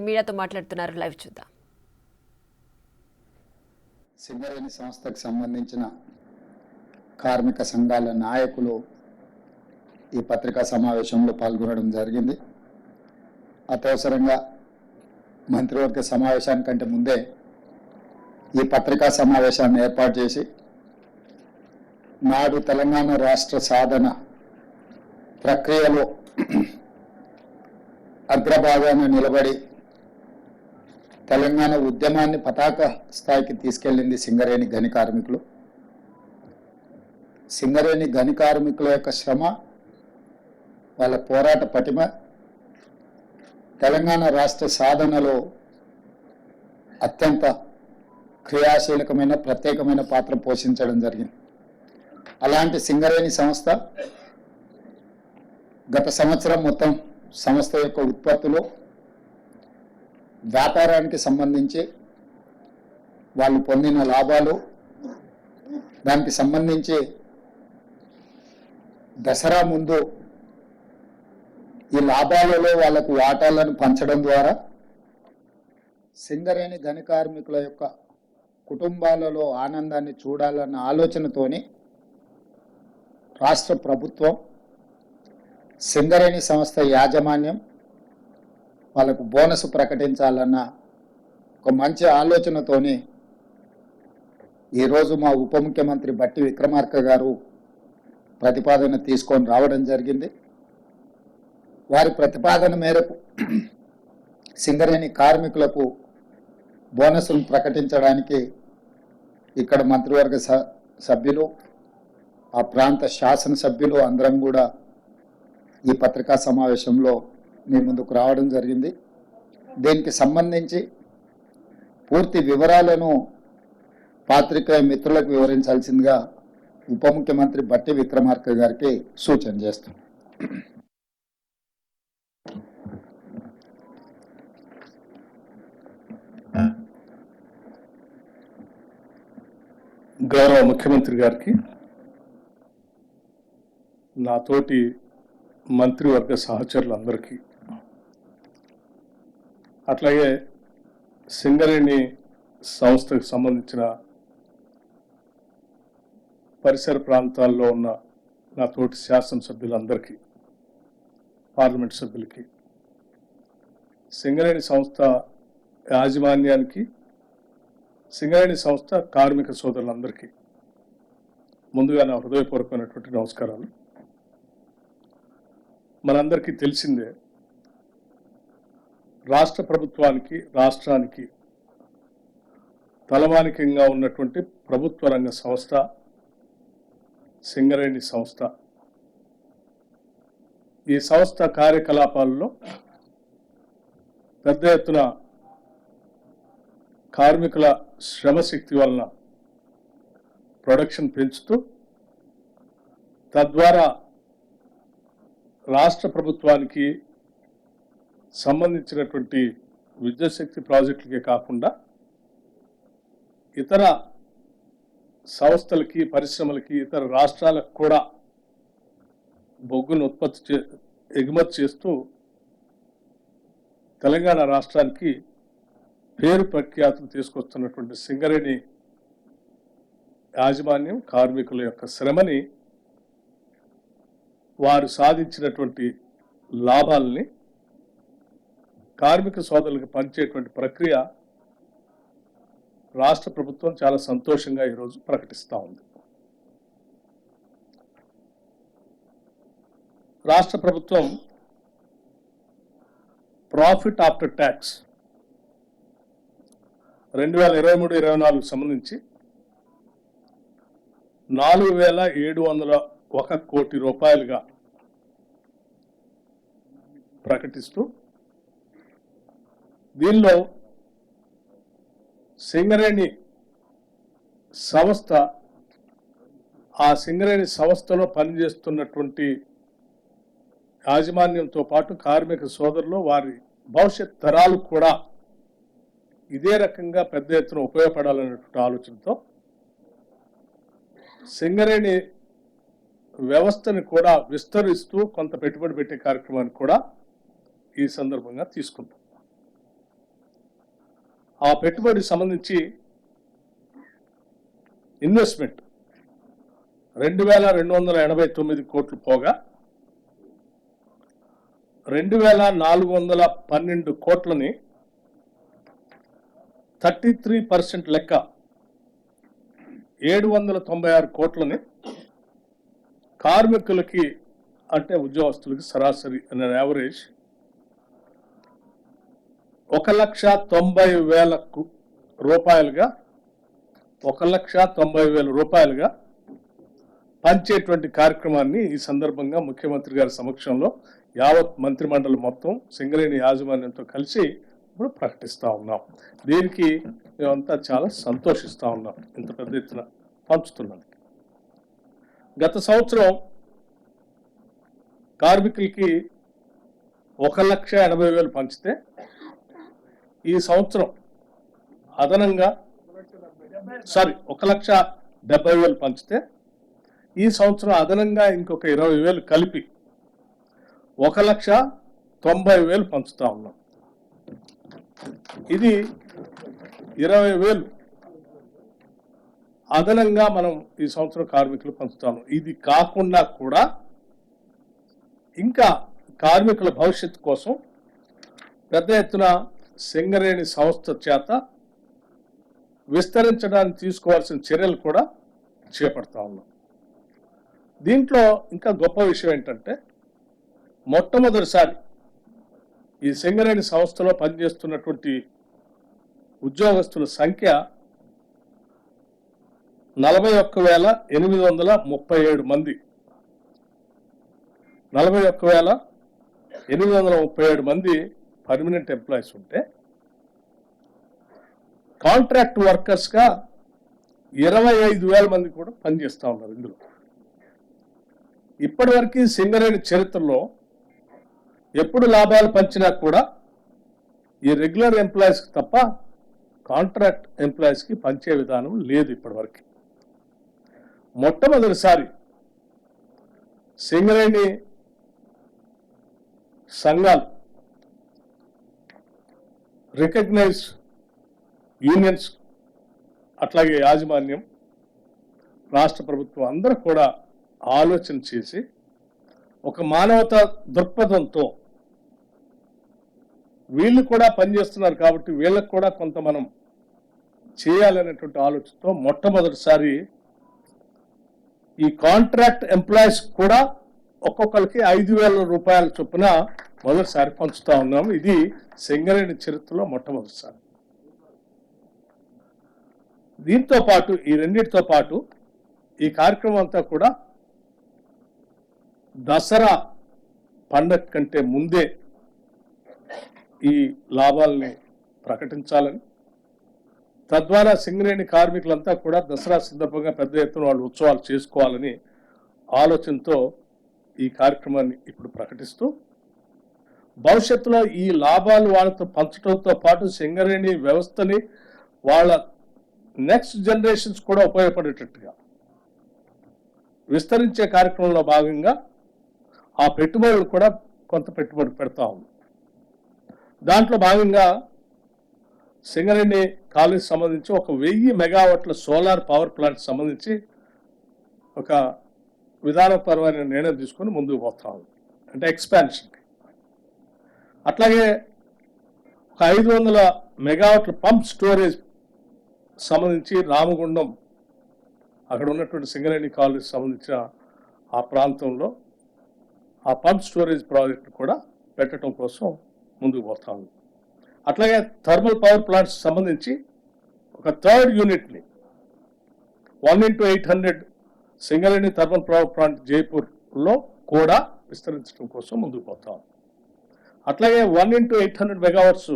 మీడియాతో మాట్లాడుతున్నారు. లైవ్ చూద్దాం. సింగరేణి సంస్థకు సంబంధించిన కార్మిక సంఘాల నాయకులు ఈ పత్రికా సమావేశంలో పాల్గొనడం జరిగింది. అత్యవసరంగా మంత్రివర్గ సమావేశానికంటే ముందే ఈ పత్రికా సమావేశాన్ని ఏర్పాటు చేసి నాడు తెలంగాణ రాష్ట్ర సాధన ప్రక్రియలో అగ్రభాగాన నిలబడి తెలంగాణ ఉద్యమాన్ని పతాక స్థాయికి తీసుకెళ్లింది సింగరేణి గని కార్మికులు. సింగరేణి గని కార్మికుల యొక్క శ్రమ, వాళ్ళ పోరాట పటిమ తెలంగాణ రాష్ట్ర సాధనలో అత్యంత క్రియాశీలకమైన ప్రత్యేకమైన పాత్ర పోషించడం జరిగింది. అలాంటి సింగరేణి సంస్థ గత సంవత్సరం మొత్తం సంస్థ యొక్క ఉత్పత్తులు, వ్యాపారానికి సంబంధించి వాళ్ళు పొందిన లాభాలు, దానికి సంబంధించి దసరా ముందు ఈ లాభాలలో వాళ్లకు వాటాలను పంచడం ద్వారా సింగరేణి గని కార్మికుల యొక్క కుటుంబాలలో ఆనందాన్ని చూడాలన్న ఆలోచనతోని రాష్ట్ర ప్రభుత్వం, సింగరేణి సంస్థ యాజమాన్యం వాళ్ళకు బోనస్ ప్రకటించాలన్న ఒక మంచి ఆలోచనతోని ఈరోజు మా ఉప ముఖ్యమంత్రి బట్టి విక్రమార్క గారు ప్రతిపాదన తీసుకొని రావడం జరిగింది. వారి ప్రతిపాదన మేరకు సింగరేణి కార్మికులకు బోనస్ను ప్రకటించడానికి ఇక్కడ మంత్రివర్గ సభ్యులు, ఆ ప్రాంత శాసనసభ్యులు అందరం కూడా ఈ పత్రికా సమావేశంలో మీ ముందుకు రావడం జరిగింది. దీనికి సంబంధించి పూర్తి వివరాలను పాత్రికేయ మిత్రులకు వివరించాల్సిందిగా ఉప ముఖ్యమంత్రి బట్టి విక్రమార్క గారికి సూచన చేస్తున్నాం. గౌరవ ముఖ్యమంత్రి గారికి, నాతోటి మంత్రివర్గ సహచరులందరికీ, అట్లాగే సింగరేణి సంస్థకు సంబంధించిన పరిసర ప్రాంతాల్లో ఉన్న నా తోటి శాసనసభ్యులందరికీ, పార్లమెంట్ సభ్యులకి, సింగరేణి సంస్థ యాజమాన్యానికి, సింగరేణి సంస్థ కార్మిక సోదరులందరికీ ముందుగా నా హృదయపూర్వకమైనటువంటి నమస్కారాలు. మనందరికీ తెలిసిందే, రాష్ట్ర ప్రభుత్వానికి, రాష్ట్రానికి తలమానికంగా ఉన్నటువంటి ప్రభుత్వ రంగ సంస్థ సింగరేణి సంస్థ. ఈ సంస్థ కార్యకలాపాలలో పెద్ద ఎత్తున కార్మికుల శ్రమశక్తి వలన ప్రొడక్షన్ పెంచుతూ, తద్వారా రాష్ట్ర ప్రభుత్వానికి సంబంధించినటువంటి విద్యుత్ శక్తి ప్రాజెక్టులకే కాకుండా ఇతర సంస్థలకి, పరిశ్రమలకి, ఇతర రాష్ట్రాలకు కూడా బొగ్గును ఎగుమతి చేస్తూ తెలంగాణ రాష్ట్రానికి పేరు ప్రఖ్యాతులు తీసుకొస్తున్నటువంటి సింగరేణి యాజమాన్యం కార్మికుల యొక్క శ్రమని, వారు సాధించినటువంటి లాభాలని కార్మిక సోదరులకు పంచేటువంటి ప్రక్రియ రాష్ట్ర ప్రభుత్వం చాలా సంతోషంగా ఈరోజు ప్రకటిస్తూ ఉంది. రాష్ట్ర ప్రభుత్వం ప్రాఫిట్ ఆఫ్టర్ ట్యాక్స్ 2023-24 సంబంధించి 4,701 కోటి రూపాయలుగా ప్రకటిస్తూ, దీనిలో సింగరేణి సంస్థ, ఆ సింగరేణి సంస్థలో పనిచేస్తున్నటువంటి యాజమాన్యంతో పాటు కార్మిక సోదరులు, వారి భవిష్యత్ తరాలు కూడా ఇదే రకంగా పెద్ద ఎత్తున ఉపయోగపడాలనేటువంటి ఆలోచనతో సింగరేణి వ్యవస్థని కూడా విస్తరిస్తూ కొంత పెట్టుబడి పెట్టే కార్యక్రమాన్ని కూడా ఈ సందర్భంగా తీసుకుంటాం. ఆ పెట్టుబడికి సంబంధించి ఇన్వెస్ట్మెంట్ 2,289 కోట్లు పోగా 2,412 కోట్లని 33% లెక్క 796 కోట్లని కార్మికులకి అంటే ఉద్యోగస్తులకి సరాసరి అనే యావరేజ్ 1,90,000 రూపాయలుగా 1,90,000 రూపాయలుగా పంచేటువంటి కార్యక్రమాన్ని ఈ సందర్భంగా ముఖ్యమంత్రి గారి సమక్షంలో యావత్ మంత్రిమండలి మొత్తం సింగరేణి యాజమాన్యంతో కలిసి ఇప్పుడు ప్రకటిస్తూ ఉన్నాం. దీనికి మేమంతా చాలా సంతోషిస్తూ ఉన్నాం. ఇంత పెద్ద ఎత్తున పంచుతున్నాం. గత సంవత్సరం కార్మికులకి 1,80,000 పంచితే ఈ సంవత్సరం అదనంగా 1,70,000 పంచితే ఈ సంవత్సరం అదనంగా ఇంకొక 20,000 కలిపి 1,90,000 పంచుతా ఉన్నాం. ఇది 20,000 అదనంగా మనం ఈ సంవత్సరం కార్మికులు పంచుతాము. ఇది కాకుండా కూడా ఇంకా కార్మికుల భవిష్యత్తు కోసం పెద్ద ఎత్తున సింగరేణి సంస్థ చేత విస్తరించడానికి తీసుకోవాల్సిన చర్యలు కూడా చేపడతా ఉన్నాం. దీంట్లో ఇంకా గొప్ప విషయం ఏంటంటే మొట్టమొదటిసారి ఈ సింగరేణి సంస్థలో పనిచేస్తున్నటువంటి ఉద్యోగస్తుల సంఖ్య 41,837 మంది. 41,837 మంది పర్మనెంట్ ఎంప్లాయీస్ ఉంటే కాంట్రాక్ట్ వర్కర్స్గా 25,000 మంది కూడా పనిచేస్తూ ఉన్నారు. ఇందులో ఇప్పటివరకు సింగరేణి చరిత్రలో ఎప్పుడు లాభాలు పంచినా కూడా ఈ రెగ్యులర్ ఎంప్లాయీస్కి తప్ప కాంట్రాక్ట్ ఎంప్లాయీస్కి పంచే విధానం లేదు. ఇప్పటివరకు మొట్టమొదటిసారి సింగరేణి సంఘాలు, రికగ్నైజ్ యూనియన్స్, అట్లాగే యాజమాన్యం, రాష్ట్ర ప్రభుత్వం అందరూ కూడా ఆలోచన చేసి ఒక మానవతా దృక్పథంతో వీళ్ళు కూడా పనిచేస్తున్నారు కాబట్టి వీళ్ళకు కూడా కొంత మనం చేయాలనేటువంటి ఆలోచనతో మొట్టమొదటిసారి ఈ కాంట్రాక్ట్ ఎంప్లాయీస్ కూడా ఒక్కొక్కరికి 5,000 రూపాయల చొప్పున మొదటిసారి పంచుతా ఉన్నాము. ఇది సింగరేణి చరిత్రలో మొట్టమొదటిసారి. దీంతో పాటు ఈ రెండింటితో పాటు ఈ కార్యక్రమం అంతా కూడా దసరా పండగ కంటే ముందే ఈ లాభాలని ప్రకటించాలని, తద్వారా సింగరేణి కార్మికులంతా కూడా దసరా సందర్భంగా పెద్ద ఎత్తున వాళ్ళు ఉత్సవాలు చేసుకోవాలని ఆలోచనతో ఈ కార్యక్రమాన్ని ఇప్పుడు ప్రకటిస్తూ భవిష్యత్తులో ఈ లాభాలు వాళ్ళతో పంచడంతో పాటు సింగరేణి వ్యవస్థని వాళ్ళ నెక్స్ట్ జనరేషన్స్ కూడా ఉపయోగపడేటట్టుగా విస్తరించే కార్యక్రమంలో భాగంగా ఆ పెట్టుబడులు కూడా కొంత పెట్టుబడి పెడతా ఉంది. దాంట్లో భాగంగా సింగరేణి కాలేజ్ సంబంధించి 1,000 మెగావాట్ల సోలార్ పవర్ ప్లాంట్ సంబంధించి ఒక విధానపరమైన నిర్ణయం తీసుకొని ముందుకు పోతా ఉంది, అంటే ఎక్స్పాన్షన్. అట్లాగే 500 మెగావాట్ల పంప్ స్టోరేజ్ సంబంధించి రామగుండం అక్కడ ఉన్నటువంటి సింగరేణి కాలేజ్ సంబంధించిన ఆ ప్రాంతంలో ఆ పంప్ స్టోరేజ్ ప్రాజెక్ట్ కూడా పెట్టడం కోసం ముందుకు పోతా ఉంది. అట్లాగే థర్మల్ పవర్ ప్లాంట్స్ సంబంధించి ఒక 3rd యూనిట్ని 1x800 Singareni thermal power plant జైపూర్లో కూడా విస్తరించడం కోసం ముందుకు పోతాం. అట్లాగే 1x800 మెగావాట్స్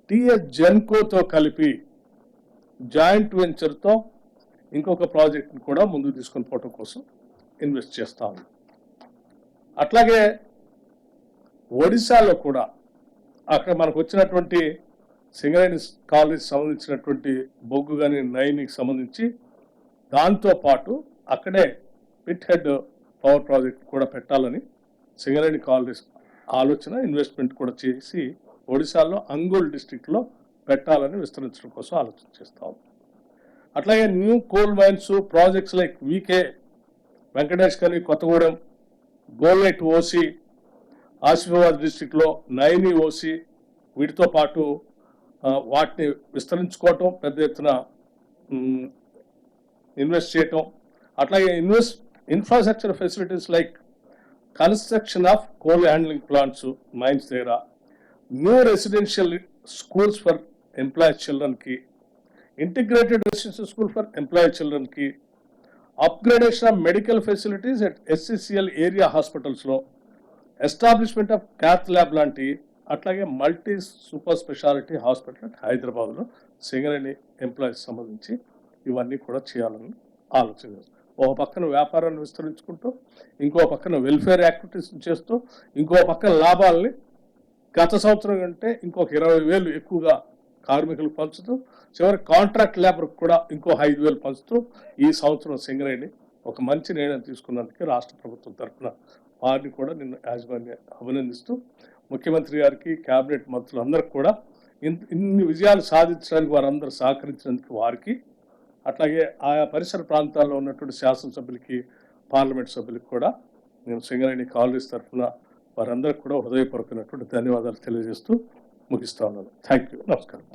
టిఎస్ జెన్కోతో కలిపి జాయింట్ వెంచర్తో ఇంకొక ప్రాజెక్ట్ని కూడా ముందుకు తీసుకొని పోవడం కోసం ఇన్వెస్ట్ చేస్తాం. అట్లాగే ఒడిశాలో కూడా అక్కడ మనకు వచ్చినటువంటి సింగరేణి కాలేజ్ సంబంధించినటువంటి బొగ్గు కానీ నైన్కి సంబంధించి దాంతో పాటు అక్కడే పిట్ హెడ్ పవర్ ప్రాజెక్ట్ కూడా పెట్టాలని సింగరేణి కాలేజ్ ఆలోచన, ఇన్వెస్ట్మెంట్ కూడా చేసి ఒడిశాలో అంగుల్ డిస్ట్రిక్ట్లో పెట్టాలని విస్తరించడం కోసం ఆలోచన చేస్తాం. అట్లాగే new coal mines projects like VK Venkatesh కని కొత్తగూడెం, గోల్నెట్ ఓసి, ఆసిఫాబాద్ డిస్టిక్లో నైని ఓసి, వీటితో పాటు వాటిని విస్తరించుకోవటం, పెద్ద ఎత్తున ఇన్వెస్ట్ చేయటం. అట్లాగే infrastructure facilities like construction of coal handling plants mines దగ్గర, new residential schools for employee చిల్డ్రన్కి, integrated residential school for employee చిల్డ్రన్కి, upgradation of medical facilities at SCCL area హాస్పిటల్స్లో, ఎస్టాబ్లిష్మెంట్ ఆఫ్ క్యాత్ ల్యాబ్ లాంటి, అట్లాగే multi super speciality hospital at హైదరాబాద్లో Singareni employees సంబంధించి ఇవన్నీ కూడా చేయాలని ఆలోచన చేస్తాం. ఒక పక్కన వ్యాపారాన్ని విస్తరించుకుంటూ, ఇంకో పక్కన వెల్ఫేర్ యాక్టివిటీస్ చేస్తూ, ఇంకో పక్కన లాభాలని గత సంవత్సరం కంటే ఇంకొక 20,000 ఎక్కువగా కార్మికులకు పంచుతూ, చివరి కాంట్రాక్ట్ లేబర్కి కూడా ఇంకో 5,000 పంచుతూ ఈ సంవత్సరం సింగరేణి ఒక మంచి నిర్ణయం తీసుకున్నందుకు రాష్ట్ర ప్రభుత్వం తరఫున వారిని కూడా నిన్ను యాజమాన్య అభినందిస్తూ, ముఖ్యమంత్రి గారికి, క్యాబినెట్ మంత్రులందరికీ కూడా ఇన్ని విజయాలు సాధించడానికి వారందరూ సహకరించినందుకు వారికి, అట్లాగే ఆయా పరిసర ప్రాంతాల్లో ఉన్నటువంటి శాసనసభ్యులకి, పార్లమెంట్ సభ్యులకి కూడా నేను సింగరేణి కాలనీస్ తరఫున వారందరికీ కూడా హృదయపూర్వకమైనటువంటి ధన్యవాదాలు తెలియజేస్తూ ముగిస్తా ఉన్నాను. Thank you. నమస్కారం.